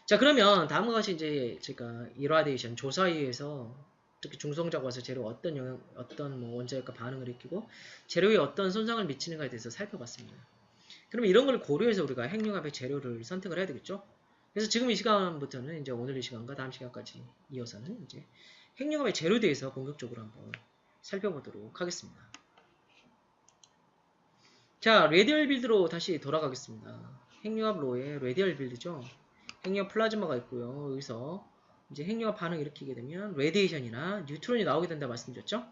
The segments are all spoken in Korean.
자, 그러면 다음과 같이 이제 제가 이라데이션 조사에 의해서 특히 중성자가 와서 재료 어떤 영향, 어떤 뭐 원자력과 반응을 일으키고 재료에 어떤 손상을 미치는가에 대해서 살펴봤습니다. 그러면 이런 걸 고려해서 우리가 핵융합의 재료를 선택을 해야 되겠죠? 그래서 지금 이 시간부터는 이제 오늘 이 시간과 다음 시간까지 이어서는 이제 핵융합의 재료에 대해서 본격적으로 한번 살펴보도록 하겠습니다. 자, 레디얼 빌드로 다시 돌아가겠습니다. 핵융합 로의 레디얼 빌드죠. 핵융합 플라즈마가 있고요. 여기서 이제 핵융합 반응을 일으키게 되면 레디에이션이나 뉴트론이 나오게 된다 말씀드렸죠.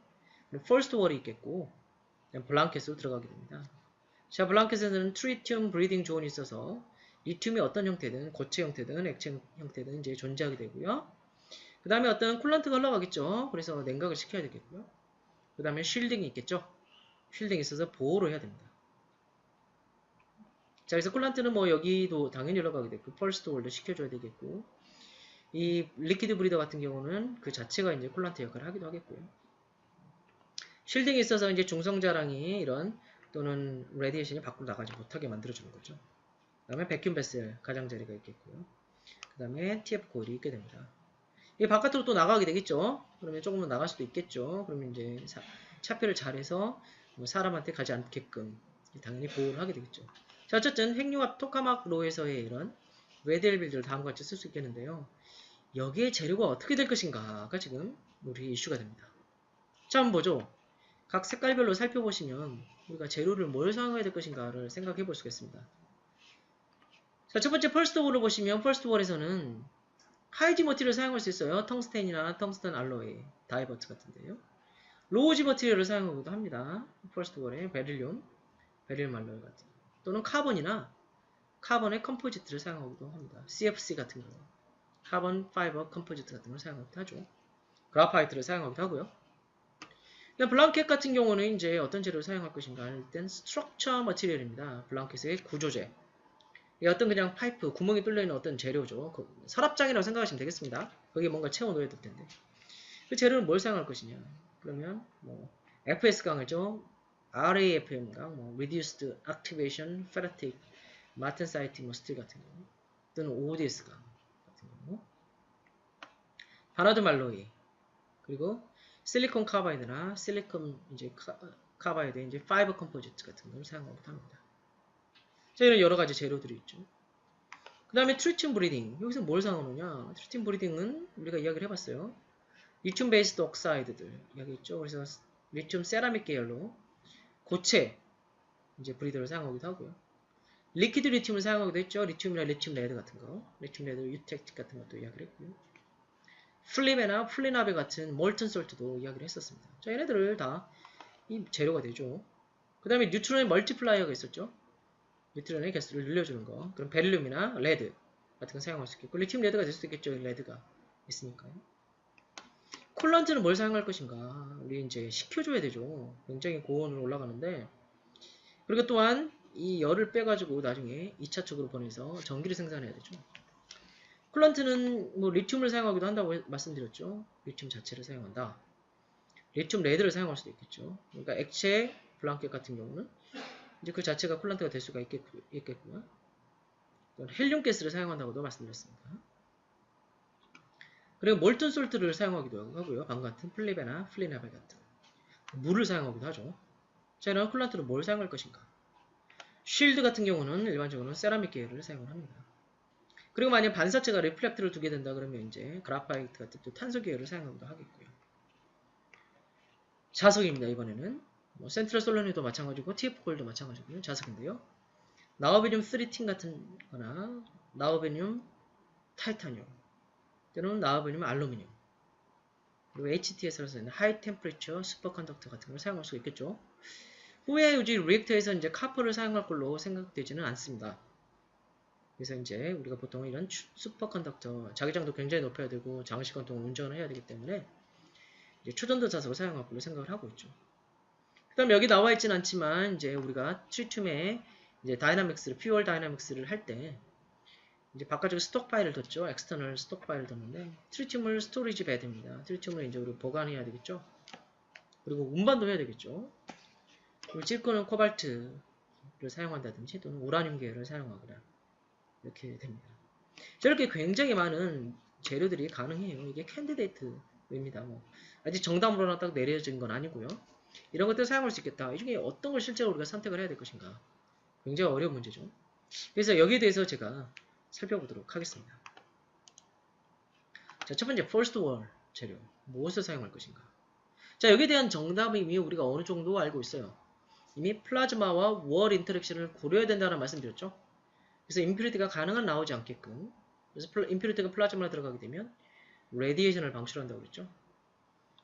퍼스트 월이 있겠고 블랑켓으로 들어가게 됩니다. 자, 블랑켓에는 트리튬 브리딩 존이 있어서 리튬이 어떤 형태든 고체 형태든 액체 형태든 이제 존재하게 되고요. 그 다음에 어떤 쿨런트가 흘러가겠죠. 그래서 냉각을 시켜야 되겠고요. 그 다음에 쉴딩이 있겠죠. 쉴딩이 있어서 보호를 해야 됩니다. 자, 그래서 쿨런트는 뭐 여기도 당연히 흘러가게 되고 펄스트 월도 시켜줘야 되겠고 이 리퀴드 브리더 같은 경우는 그 자체가 이제 쿨런트 역할을 하기도 하겠고요. 쉴딩이 있어서 이제 중성자랑이 이런 또는 레디에이션이 밖으로 나가지 못하게 만들어주는 거죠. 그 다음에 백큐ම් 베셀 가장자리가 있겠고요. 그 다음에 TF 코일이 있게 됩니다. 이 바깥으로 또 나가게 되겠죠. 그러면 조금은 나갈 수도 있겠죠. 그러면 이제 차폐를 잘해서 뭐 사람한테 가지 않게끔 당연히 보호를 하게 되겠죠. 자, 어쨌든 핵융합 토카막 로에서의 이런 레디엘 빌드를 다음과 같이 쓸 수 있겠는데요. 여기에 재료가 어떻게 될 것인가가 지금 우리 이슈가 됩니다. 자, 한번 보죠. 각 색깔별로 살펴보시면 우리가 재료를 뭘 사용해야 될 것인가를 생각해 볼 수가 있습니다. 자, 첫 번째 펄스트볼을 보시면 펄스트볼에서는 하이지 머티리얼을 사용할 수 있어요. 텅스텐이나 텅스텐 알로이, 다이버트 같은데요. 로우지 머티리얼을 사용하기도 합니다. 펄스트볼에 베릴륨, 베릴륨 알로이 같은 또는 카본이나 카본의 컴포지트를 사용하기도 합니다. CFC 같은 경우 카본 파이버 컴포지트 같은 걸 사용하기도 하죠. 그라파이트를 사용하기도 하고요. 블랑켓 같은 경우는 이제 어떤 재료를 사용할 것인가 할 땐 스트럭처 머티리얼입니다. 블랑켓의 구조재. 어떤 그냥 파이프, 구멍이 뚫려있는 어떤 재료죠. 서랍장이라고 생각하시면 되겠습니다. 거기에 뭔가 채워놓아야 될 텐데. 그 재료는 뭘 사용할 것이냐. 그러면 뭐 FS강이죠. RAFM강, 뭐 Reduced Activation Ferritic Martensite 뭐 스틸 같은 경우 또는 ODS강 같은 경우 바나드 말로이 그리고 실리콘 카바이드나 실리콘 이제 카바이드 이제 파이버 컴포지트 같은 걸 사용하기도 합니다. 자, 이런 여러 가지 재료들이 있죠. 그 다음에 트리튬 브리딩. 여기서 뭘 사용하느냐? 트리튬 브리딩은 우리가 이야기를 해봤어요. 리튬 베이스드 옥사이드들 이야기했죠. 그래서 리튬 세라믹 계열로 고체 이제 브리더를 사용하기도 하고요. 리퀴드 리튬을 사용하기도 했죠. 리튬이나 리튬 레드 같은 거, 리튬 레드 유텍틱 같은 것도 이야기를 했고요. 플리베나 플리나베 같은 몰튼 솔트도 이야기를 했었습니다. 자, 얘네들을 다 이 재료가 되죠. 그 다음에 뉴트론의 멀티플라이어가 있었죠. 뉴트론의 개수를 늘려주는 거. 그럼 베릴륨이나 레드 같은 거 사용할 수 있겠고 리튬 레드가 될 수도 있겠죠. 레드가 있으니까요. 쿨런트는 뭘 사용할 것인가? 우리 이제 식혀줘야 되죠. 굉장히 고온으로 올라가는데 그리고 또한 이 열을 빼가지고 나중에 2차축으로 보내서 전기를 생산해야 되죠. 쿨런트는 뭐 리튬을 사용하기도 한다고 말씀드렸죠. 리튬 자체를 사용한다. 리튬 레드를 사용할 수도 있겠죠. 그러니까 액체 블랑켓 같은 경우는 이제 그 자체가 쿨런트가 될 수가 있겠고요. 헬륨 가스를 사용한다고도 말씀드렸습니다. 그리고 몰튼 솔트를 사용하기도 하고요. 방금 같은 플리베나 플리나베 같은 물을 사용하기도 하죠. 자, 이런 쿨런트로 뭘 사용할 것인가? 쉴드 같은 경우는 일반적으로 세라믹 계열을 사용합니다. 그리고 만약 반사체가 리플렉트를 두게 된다 그러면 이제 그라파이트 같은 또 탄소 계열을 사용하기도 하겠고요. 자석입니다. 이번에는 뭐 센트럴 솔로니도 마찬가지고 TF 콜도 마찬가지고요. 자석인데요. 나오베늄 3틴 같은 거나 나오베늄 타이타늄 또는 나오베늄 알루미늄 그리고 HTS라서 있는 하이 템퍼리처 슈퍼컨덕터 같은 걸 사용할 수 있겠죠. 후에 유지 리액터에서 이제 카퍼를 사용할 걸로 생각되지는 않습니다. 그래서 이제 우리가 보통 이런 슈퍼컨덕터 자기장도 굉장히 높여야 되고 장시간 동안 운전을 해야 되기 때문에 이제 초전도 자석을 사용할 걸로 생각을 하고 있죠. 그 다음 여기 나와 있진 않지만 이제 우리가 트리튬의 이제 다이나믹스를 퓨얼 다이나믹스를 할 때 이제 바깥쪽에 스톡 파일을 뒀죠. 엑스터널 스톡 파일을 뒀는데 트리튬을 스토리지 배드입니다. 트리튬을 이제 우리 보관해야 되겠죠. 그리고 운반도 해야 되겠죠. 그리고 질코는 코발트를 사용한다든지 또는 우라늄 계열을 사용하거나 이렇게 됩니다. 저렇게 굉장히 많은 재료들이 가능해요. 이게 캔디데이트입니다. 뭐 아직 정답으로나 딱 내려진 건 아니고요. 이런 것들 사용할 수 있겠다. 이 중에 어떤 걸 실제로 우리가 선택을 해야 될 것인가. 굉장히 어려운 문제죠. 그래서 여기에 대해서 제가 살펴보도록 하겠습니다. 자, 첫 번째 first word 재료. 무엇을 사용할 것인가. 자, 여기에 대한 정답은 이미 우리가 어느 정도 알고 있어요. 이미 플라즈마와 월 인터랙션을 고려해야 된다는 말씀드렸죠. 그래서 임퓨리티가 가능한 나오지 않게끔. 그래서 임퓨리티가 플라즈마로 들어가게 되면 레디에이션을 방출한다고 그랬죠.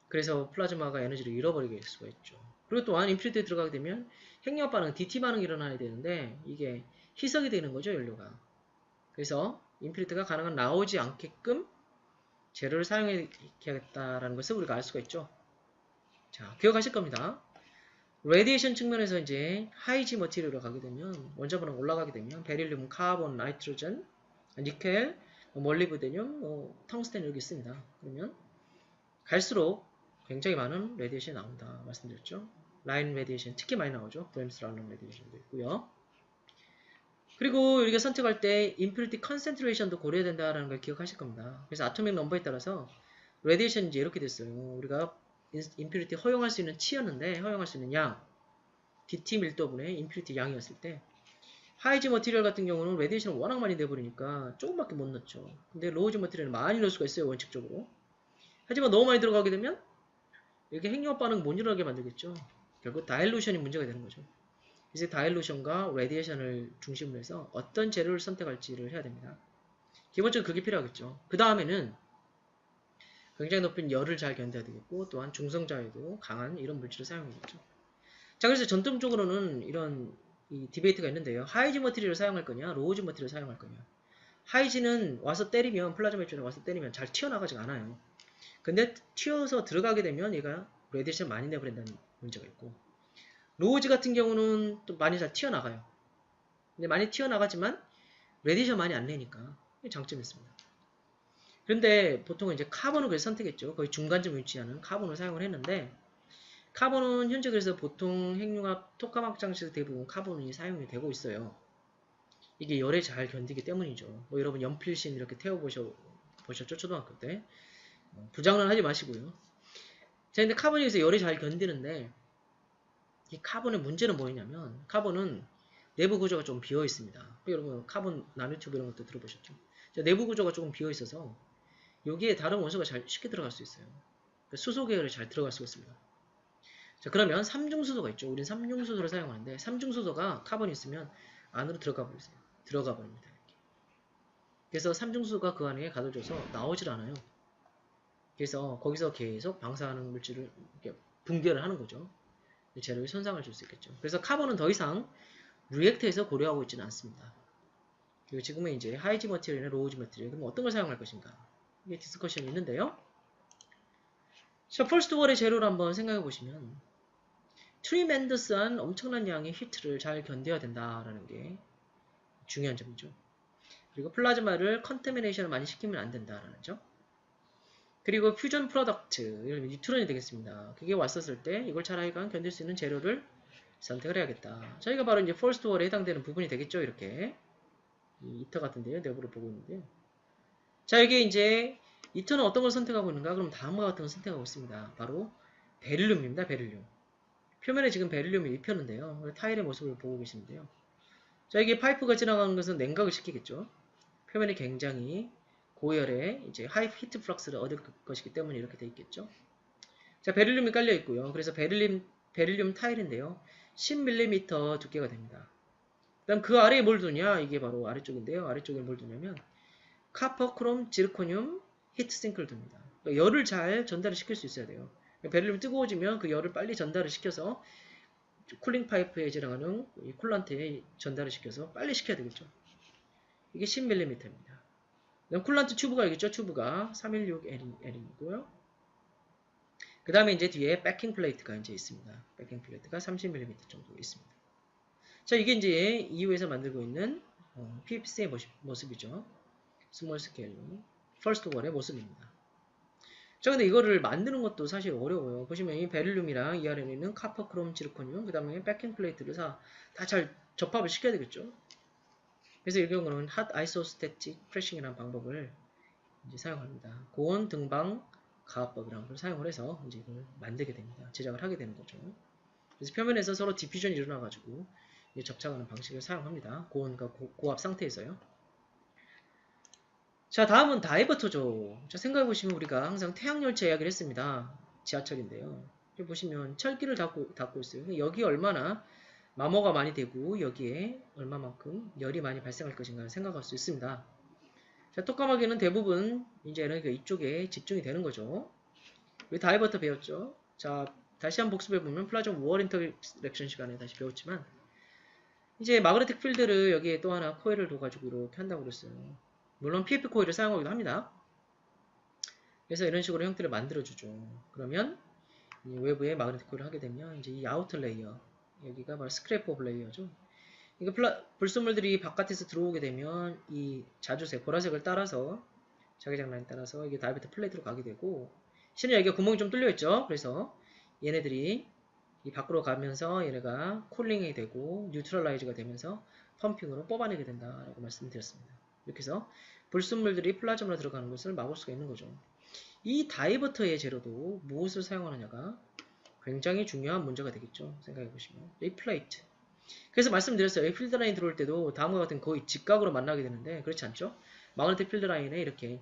그래서 플라즈마가 에너지를 잃어버리게 될 수가 있죠. 그리고 또한 임퓨리티에 들어가게 되면 핵융합 반응, DT 반응이 일어나야 되는데 이게 희석이 되는 거죠, 연료가. 그래서 임퓨리티가 가능한 나오지 않게끔 재료를 사용해야겠다라는 것을 우리가 알 수가 있죠. 자, 기억하실 겁니다. 레디에이션 측면에서 이제 하이지 머티리얼로 가게 되면 원자 반응 올라가게 되면 베릴륨, 카본, 나이트로젠, 니켈, 몰리브데늄, 텅스텐 여기 있습니다. 그러면 갈수록 굉장히 많은 레디에이션이 나온다 말씀드렸죠. 라인 레디에이션 특히 많이 나오죠. 브렘스 라인 레디에이션도 있고요. 그리고 우리가 선택할 때 임퓨리티 컨센트레이션도 고려해야 된다는 걸 기억하실 겁니다. 그래서 아토믹 넘버에 따라서 레디에이션이 이제 이렇게 됐어요. 우리가 임퓨리티 허용할 수 있는 치였는데 허용할 수 있는 양 DT 밀도분의 임퓨리티 양이었을 때 하이지 머티리얼 같은 경우는 레디에이션을 워낙 많이 내버리니까 조금밖에 못 넣죠. 근데 로우지 머티리얼은 많이 넣을 수가 있어요. 원칙적으로. 하지만 너무 많이 들어가게 되면 이렇게 핵융합 반응 못 일어나게 만들겠죠. 결국 다일루션이 문제가 되는 거죠. 이제 다일루션과 레디에이션을 중심으로 해서 어떤 재료를 선택할지를 해야 됩니다. 기본적으로 그게 필요하겠죠. 그 다음에는 굉장히 높은 열을 잘 견뎌야 되겠고 또한 중성자에도 강한 이런 물질을 사용해야겠죠. 자, 그래서 전통적으로는 이런 디베이트가 있는데요. 하이지 머티리얼을 사용할 거냐 로우지 머티리얼을 사용할 거냐. 하이지는 와서 때리면 플라즈마 입전에 와서 때리면 잘 튀어나가지가 않아요. 근데 튀어서 들어가게 되면 얘가 레디에이션 많이 내버린다는 문제가 있고 로우지 같은 경우는 또 많이 잘 튀어나가요. 근데 많이 튀어나가지만 레디에이션 많이 안 내니까 장점이 있습니다. 그런데 보통은 이제 카본을 그래서 선택했죠. 거의 중간쯤 위치하는 카본을 사용을 했는데 카본은 현재 그래서 보통 핵융합 토카막 장치에서 대부분 카본이 사용이 되고 있어요. 이게 열에 잘 견디기 때문이죠. 뭐 여러분 연필신 이렇게 태워보셨죠? 초등학교 때. 부장난 하지 마시고요. 자, 근데 카본이 그래서 열에 잘 견디는데 이 카본의 문제는 뭐냐면 카본은 내부 구조가 좀 비어 있습니다. 여러분 카본 나노튜브 이런 것도 들어보셨죠? 자, 내부 구조가 조금 비어 있어서 여기에 다른 원소가 잘 쉽게 들어갈 수 있어요. 수소 계열에 잘 들어갈 수 있습니다. 자, 그러면 삼중수소가 있죠. 우린 삼중수소를 사용하는데 삼중수소가 카본이 있으면 안으로 들어가 버리세요. 들어가 버립니다. 이렇게. 그래서 삼중수소가 그 안에 가둬져서 나오질 않아요. 그래서 거기서 계속 방사하는 물질을 이렇게 붕괴를 하는 거죠. 재료에 손상을 줄 수 있겠죠. 그래서 카본은 더 이상 리액터에서 고려하고 있지는 않습니다. 그리고 지금은 이제 하이지 머티리얼이나 로우지 머티리얼 그럼 어떤 걸 사용할 것인가 이게 디스커션이 있는데요. 자, 퍼스트 월의 재료를 한번 생각해 보시면 트리멘더스한 엄청난 양의 히트를 잘 견뎌야 된다라는 게 중요한 점이죠. 그리고 플라즈마를 컨테미네이션을 많이 시키면 안 된다라는 점. 그리고 퓨전 프로덕트, 뉴트론이 되겠습니다. 그게 왔었을 때 이걸 잘 하여간 견딜 수 있는 재료를 선택을 해야겠다. 저희가 바로 이제 퍼스트 월에 해당되는 부분이 되겠죠. 이렇게 이 이터 같은데요. 내부를 보고 있는데요. 자, 이게 이제 이터는 어떤 걸 선택하고 있는가? 그럼 다음과 같은 걸 선택하고 있습니다. 바로 베릴륨입니다. 베릴륨. 표면에 지금 베릴륨이 입혔는데요. 타일의 모습을 보고 계시는데요. 자, 이게 파이프가 지나가는 것은 냉각을 시키겠죠. 표면이 굉장히 고열의 이제 하이 히트 플럭스를 얻을 것이기 때문에 이렇게 되어 있겠죠. 자, 베릴륨이 깔려 있고요. 그래서 베릴륨 타일인데요. 10mm 두께가 됩니다. 그다음 그 아래에 뭘 두냐? 이게 바로 아래쪽인데요. 아래쪽에 뭘 두냐면 카퍼, 크롬, 지르코늄 히트싱크를 둡니다. 그러니까 열을 잘 전달을 시킬 수 있어야 돼요. 베릴륨이 뜨거워지면 그 열을 빨리 전달을 시켜서 쿨링 파이프에 지나가는 이 쿨란트에 전달을 시켜서 빨리 시켜야 되겠죠. 이게 10mm입니다. 그다음 쿨란트 튜브가 있겠죠. 튜브가 316L이고요. 그 다음에 이제 뒤에 백킹 플레이트가 이제 있습니다. 백킹 플레이트가 30mm 정도 있습니다. 자, 이게 이제 EU에서 만들고 있는 PFC의 모습이죠. 스몰 스케일 퍼스트 월의 모습입니다. 자, 근데 이거를 만드는 것도 사실 어려워요. 보시면 이 베릴륨이랑 이 아래에 있는 카퍼, 크롬, 지르코늄, 그 다음에 백킹 플레이트를 다 잘 접합을 시켜야 되겠죠. 그래서 이 경우는 핫 아이소스태틱 프레싱이라는 방법을 이제 사용합니다. 고온 등방 가압법이라는 걸 사용을 해서 이제 이걸 만들게 됩니다. 제작을 하게 되는 거죠. 그래서 표면에서 서로 디퓨전이 일어나가지고 접착하는 방식을 사용합니다. 고온과 고압 상태에서요. 자, 다음은 다이버터죠. 자, 생각해보시면 우리가 항상 태양열차 이야기를 했습니다. 지하철인데요. 여기 보시면 철기를 닫고 있어요. 여기 얼마나 마모가 많이 되고 여기에 얼마만큼 열이 많이 발생할 것인가 생각할 수 있습니다. 자, 톡감하기는 대부분 이제는 이쪽에 집중이 되는 거죠. 우리 다이버터 배웠죠. 자, 다시 한번 복습해보면 플라즘 월 인터랙션 시간에 다시 배웠지만 이제 마그네틱 필드를 여기에 또 하나 코일을 둬가지고 이렇게 한다고 그랬어요. 물론 PF 코일을 사용하기도 합니다. 그래서 이런 식으로 형태를 만들어주죠. 그러면 외부에 마그네틱 코일을 하게 되면 이제 이 아우터 레이어, 여기가 바로 스크래프 오브 레이어죠. 이거 불순물들이 바깥에서 들어오게 되면 이 자주색, 보라색을 따라서 자기장 라인 따라서 이게 다이버터 플레이트로 가게 되고, 실은 여기가 구멍이 좀 뚫려 있죠. 그래서 얘네들이 이 밖으로 가면서 얘네가 쿨링이 되고 뉴트럴라이즈가 되면서 펌핑으로 뽑아내게 된다라고 말씀드렸습니다. 이렇게 해서 불순물들이 플라즘으로 들어가는 것을 막을 수가 있는 거죠. 이 다이버터의 재료도 무엇을 사용하느냐가 굉장히 중요한 문제가 되겠죠. 생각해 보시면 이 플레이트. 그래서 말씀드렸어요. 이 필드 라인 들어올 때도 다음과 같은 거의 직각으로 만나게 되는데 그렇지 않죠? 마그네틱 필드 라인에 이렇게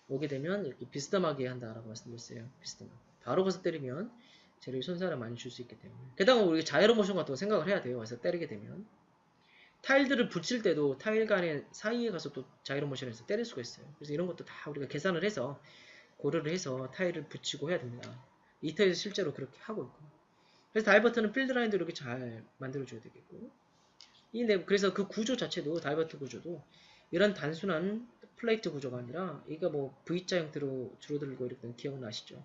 오게 되면 이렇게 비스듬하게 한다라고 말씀드렸어요. 비스듬하게. 바로 가서 때리면 재료에 손상을 많이 줄 수 있기 때문에. 게다가 우리 자이로 모션 같은 거 생각을 해야 돼요. 그래서 때리게 되면 타일들을 붙일 때도 타일 간의 사이에 가서 또 자이로 모션에서 때릴 수가 있어요. 그래서 이런 것도 다 우리가 계산을 해서 고려를 해서 타일을 붙이고 해야 됩니다. 이터에서 실제로 그렇게 하고 있고. 그래서 다이버터는 필드 라인도 이렇게 잘 만들어줘야 되겠고. 그래서 그 구조 자체도 다이버터 구조도 이런 단순한 플레이트 구조가 아니라 이게 뭐 V자 형태로 줄어들고 이렇게 기억나시죠?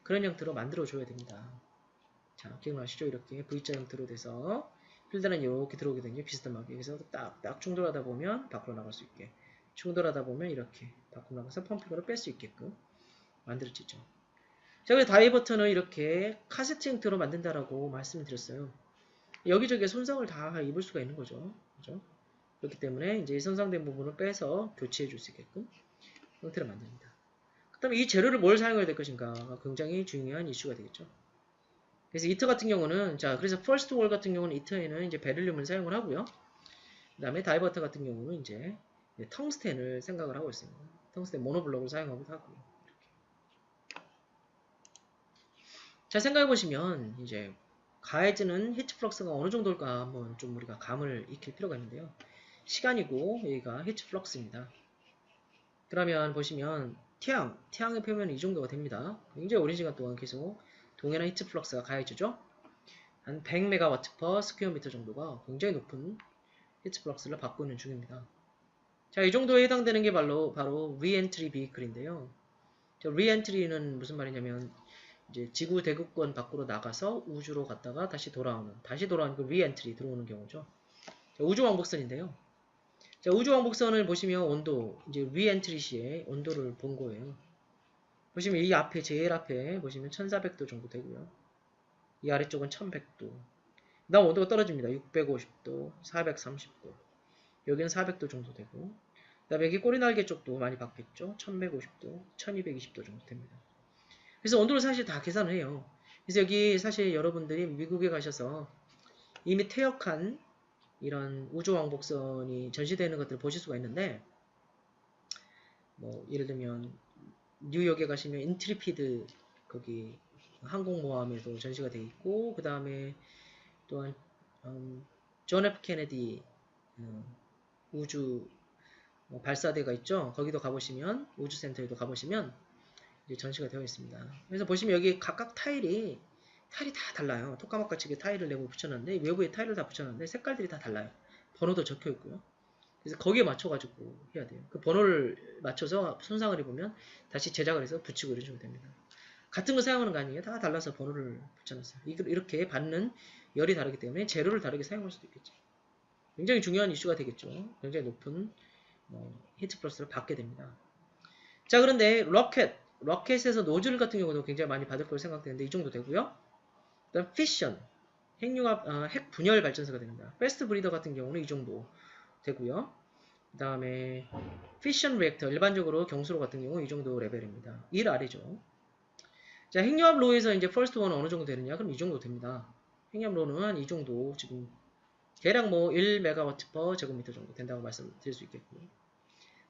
그런 형태로 만들어줘야 됩니다. 자, 기억나시죠? 이렇게 V자 형태로 돼서 필드는 이렇게 들어오게 되는 비스듬하게. 그래서 딱 충돌하다 보면 밖으로 나갈 수 있게. 충돌하다 보면 이렇게 밖으로 나가서 펌핑으로 뺄 수 있게끔 만들어지죠. 자, 그래서 다이버터는 이렇게 카세트 형태로 만든다라고 말씀드렸어요. 여기저기에 손상을 다 입을 수가 있는 거죠. 그죠? 그렇기 때문에 이제 손상된 부분을 빼서 교체해 줄 수 있게끔 형태를 만듭니다. 그 다음에 이 재료를 뭘 사용해야 될 것인가가 굉장히 중요한 이슈가 되겠죠. 그래서 이터 같은 경우는, 자, 그래서 퍼스트 월 같은 경우는 이터에는 이제 베릴륨을 사용을 하고요. 그 다음에 다이버터 같은 경우는 이제 텅스텐을 생각을 하고 있습니다. 텅스텐 모노블록을 사용하기도 하고요. 이렇게. 자, 생각해보시면 이제 가해지는 히트 플럭스가 어느 정도일까 한번 좀 우리가 감을 익힐 필요가 있는데요. 시간이고 여기가 히트 플럭스입니다. 그러면 보시면 태양의 표면은 이 정도가 됩니다. 굉장히 오랜 시간 동안 계속 동일한 히트 플럭스가 가해지죠. 한 100MW per 스퀘어미터 정도가 굉장히 높은 히트 플럭스를 받고 있는 중입니다. 자, 이 정도에 해당되는 게 바로 리엔트리 비클인데요. 리엔트리는 무슨 말이냐면 이제 지구 대극권 밖으로 나가서 우주로 갔다가 다시 돌아오는 그 리엔트리 들어오는 경우죠. 자, 우주 왕복선인데요. 자, 우주 왕복선을 보시면 온도, 이제 리엔트리 시에 온도를 본 거예요. 보시면 이 앞에, 제일 앞에 보시면 1400도 정도 되고요. 이 아래쪽은 1100도. 그 다음 온도가 떨어집니다. 650도, 430도. 여기는 400도 정도 되고. 그 다음에 여기 꼬리날개 쪽도 많이 받겠죠. 1150도, 1220도 정도 됩니다. 그래서 온도를 사실 다 계산을 해요. 그래서 여기 사실 여러분들이 미국에 가셔서 이미 퇴역한 이런 우주왕복선이 전시되는 것들을 보실 수가 있는데, 뭐 예를 들면 뉴욕에 가시면 인트리피드 거기 항공모함에도 전시가 되어 있고, 그 다음에 또한 존 F 케네디 우주 발사대가 있죠. 거기도 가보시면, 우주센터에도 가보시면 이제 전시가 되어 있습니다. 그래서 보시면 여기 각각 타일이 다 달라요. 톡가막같이 타일을 내고 붙여놨는데, 외부에 타일을 다 붙여놨는데 색깔들이 다 달라요. 번호도 적혀 있고요. 그래서 거기에 맞춰가지고 해야 돼요. 그 번호를 맞춰서 손상을 입으면 다시 제작을 해서 붙이고 이런 식으로 됩니다. 같은 거 사용하는 거 아니에요. 다 달라서 번호를 붙여놨어요. 이렇게 받는 열이 다르기 때문에 재료를 다르게 사용할 수도 있겠죠. 굉장히 중요한 이슈가 되겠죠. 굉장히 높은 히트 플러스를 받게 됩니다. 자, 그런데 로켓에서 노즐 같은 경우도 굉장히 많이 받을 거로 생각되는데 이 정도 되고요. 그다음 피션, 핵 분열 발전소가 됩니다. 패스트 브리더 같은 경우는 이 정도 되고요. 그 다음에 피션 리액터 일반적으로 경수로 같은 경우 이 정도 레벨입니다. 1 아래죠. 자, 핵융합 로에서 이제 퍼스트 원은 어느 정도 되느냐? 그럼 이 정도 됩니다. 핵융합 로는 한 이 정도 지금 대략 뭐 1메가와트 per 제곱미터 정도 된다고 말씀드릴 수 있겠고요.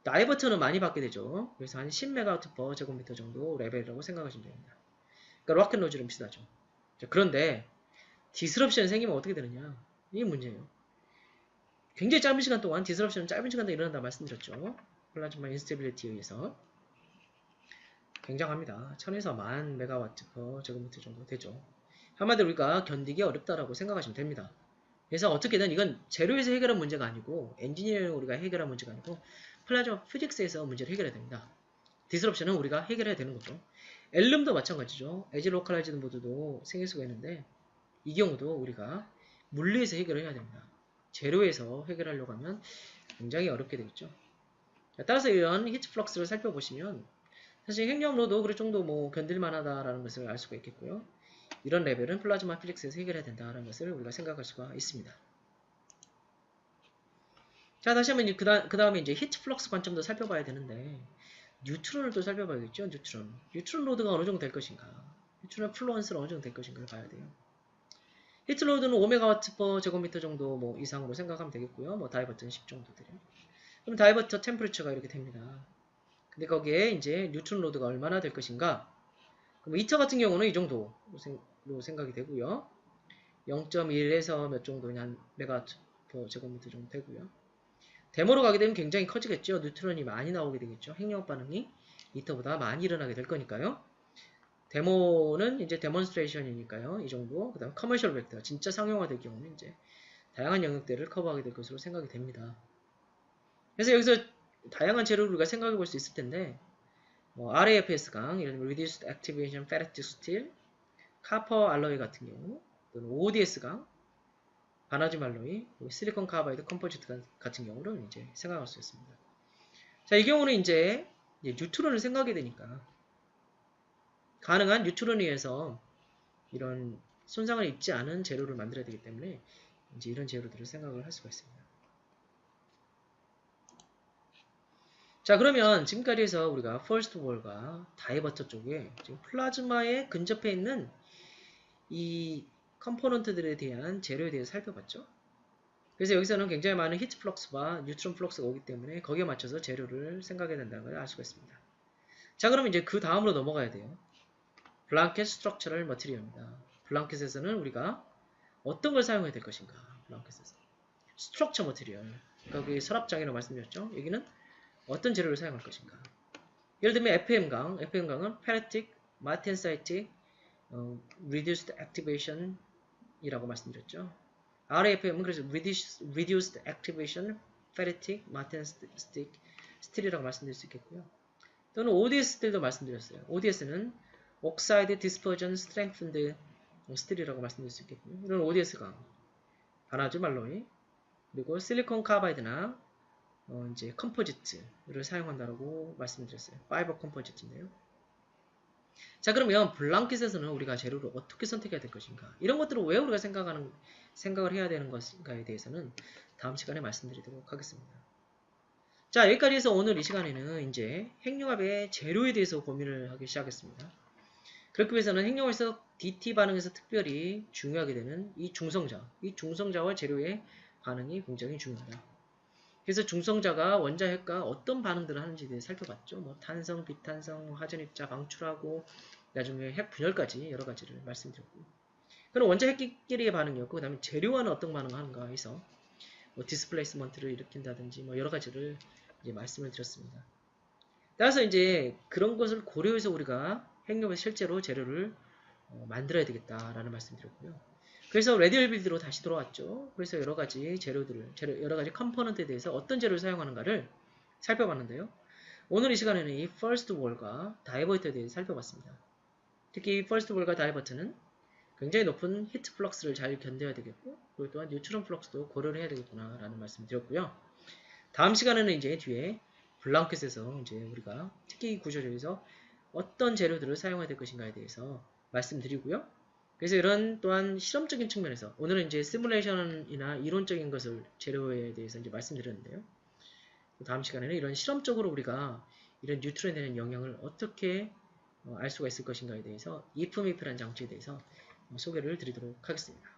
다이버터는 많이 받게 되죠. 그래서 한 10메가와트 per 제곱미터 정도 레벨이라고 생각하시면 됩니다. 그러니까 락앤로즈랑 비슷하죠. 자, 그런데 디스럽션 생기면 어떻게 되느냐? 이게 문제예요. 굉장히 짧은 시간 동안 디스럽션은 짧은 시간 동안 일어난다 말씀드렸죠. 플라즈마 인스테빌리티에 의해서 굉장합니다. 1000에서 10,000 메가와트 per 제곱미터 정도 되죠. 한마디로 우리가 견디기 어렵다라고 생각하시면 됩니다. 그래서 어떻게든 이건 재료에서 해결한 문제가 아니고 엔지니어링 우리가 해결한 문제가 아니고 플라즈마 피직스에서 문제를 해결해야 됩니다. 디스럽션은 우리가 해결해야 되는 거죠. 엘름도 마찬가지죠. 에지 로컬라이즈드 모드도 생길 수가 있는데 이 경우도 우리가 물리에서 해결을 해야 됩니다. 재료에서 해결하려고 하면 굉장히 어렵게 되겠죠. 따라서 이런 히트 플럭스를 살펴보시면 사실 핵융합로도 그럴 정도 뭐 견딜만하다라는 것을 알 수가 있겠고요. 이런 레벨은 플라즈마 피직스에서 해결해야 된다는 것을 우리가 생각할 수가 있습니다. 자, 다시 한번 그 다음에 이제 히트 플럭스 관점도 살펴봐야 되는데 뉴트론을 또 살펴봐야겠죠. 뉴트론 로드가 어느 정도 될 것인가, 뉴트론 플루언스는 어느 정도 될 것인가를 봐야 돼요. 히트 로드는 5메가와트 per 제곱미터 정도 뭐 이상으로 생각하면 되겠고요. 뭐 다이버트는 10 정도 돼요. 그럼 다이버터 템퍼리처가 이렇게 됩니다. 근데 거기에 이제 뉴트론 로드가 얼마나 될 것인가? 그럼 이터 같은 경우는 이 정도로 생각이 되고요. 0.1에서 몇 정도냐, 한 메가와트 per 제곱미터 정도 되고요. 데모로 가게 되면 굉장히 커지겠죠. 뉴트론이 많이 나오게 되겠죠. 핵융합 반응이 이터보다 많이 일어나게 될 거니까요. 데모는 이제 데몬스트레이션이니까요. 이 정도. 그 다음 커머셜 벡터, 진짜 상용화 될 경우는 이제 다양한 영역들을 커버하게 될 것으로 생각이 됩니다. 그래서 여기서 다양한 재료를 우리가 생각해 볼 수 있을 텐데 뭐 RAFS강, 예를 들면 Reduced Activation Ferritic Steel, Copper Alloy 같은 경우, 또는 ODS강, 바나듐 알로이, 실리콘 카바이드 컴포지트 같은 경우는 이제 생각할 수 있습니다. 자, 이 경우는 이제 뉴트론을 생각하게 되니까 가능한 뉴트론에 의해서 이런 손상을 입지 않은 재료를 만들어야 되기 때문에 이제 이런 재료들을 생각을 할 수가 있습니다. 자, 그러면 지금까지 해서 우리가 퍼스트 월과 다이버터 쪽에 지금 플라즈마에 근접해 있는 이 컴포넌트들에 대한 재료에 대해서 살펴봤죠. 그래서 여기서는 굉장히 많은 히트 플럭스와 뉴트론 플럭스가 오기 때문에 거기에 맞춰서 재료를 생각해야 된다는 걸 알 수가 있습니다. 자, 그럼 이제 그 다음으로 넘어가야 돼요. 블랑켓 스트럭처럴 머티리얼입니다. 블랑켓에서는 우리가 어떤 걸 사용해야 될 것인가? 블랑켓에서 스트럭처 머티리얼, 거기 서랍장이라고 말씀드렸죠. 여기는 어떤 재료를 사용할 것인가? 예를 들면 FM강은 Ferritic, Martensitic, Reduced Activation 이라고 말씀드렸죠. RAFM은 그래서 Reduced Activation Ferritic, Martensitic Steel이라고 말씀드릴 수 있겠고요. 또는 ODS 스틸도 말씀드렸어요. ODS는 Oxide Dispersion Strengthened Steel이라고 말씀드릴 수 있겠고요. 이런 ODS강, 바나듐 알로이, 그리고 실리콘 카바이드나 이제 컴포지트를 사용한다라고 말씀드렸어요. 파이버 컴포지트인데요. 자, 그러면 블랑켓에서는 우리가 재료를 어떻게 선택해야 될 것인가? 이런 것들을 왜 우리가 생각을 해야 되는 것인가에 대해서는 다음 시간에 말씀드리도록 하겠습니다. 자, 여기까지 해서 오늘 이 시간에는 이제 핵융합의 재료에 대해서 고민을 하기 시작했습니다. 그렇기 위해서는 핵융합에서 DT 반응에서 특별히 중요하게 되는 이 중성자와 재료의 반응이 굉장히 중요하다. 그래서 중성자가 원자핵과 어떤 반응들을 하는지에 대해 살펴봤죠. 뭐 탄성, 비탄성, 화전입자 방출하고 나중에 핵 분열까지 여러 가지를 말씀드렸고, 그럼 원자핵끼리의 반응이었고, 그 다음에 재료와는 어떤 반응을 하는가 해서 뭐 디스플레이스먼트를 일으킨다든지 뭐 여러 가지를 이제 말씀을 드렸습니다. 따라서 이제 그런 것을 고려해서 우리가 핵융합에서 실제로 재료를 만들어야 되겠다라는 말씀드렸고요. 그래서 레디얼 빌드로 다시 돌아왔죠. 그래서 여러 가지 여러 가지 컴포넌트에 대해서 어떤 재료를 사용하는가를 살펴봤는데요. 오늘 이 시간에는 이 퍼스트 월과 다이버터에 대해서 살펴봤습니다. 특히 퍼스트 월과 다이버터는 굉장히 높은 히트 플럭스를 잘 견뎌야 되겠고, 그리고 또한 뉴트론 플럭스도 고려를 해야 되겠구나 라는 말씀을 드렸고요. 다음 시간에는 이제 뒤에 블랑켓에서 이제 우리가 특히 구조적에서 어떤 재료들을 사용해야 될 것인가에 대해서 말씀드리고요. 그래서 이런 또한 실험적인 측면에서 오늘은 이제 시뮬레이션이나 이론적인 것을 재료에 대해서 이제 말씀드렸는데요. 다음 시간에는 이런 실험적으로 우리가 이런 뉴트론에 대한 영향을 어떻게 알 수가 있을 것인가에 대해서 if, if라는 장치에 대해서 소개를 드리도록 하겠습니다.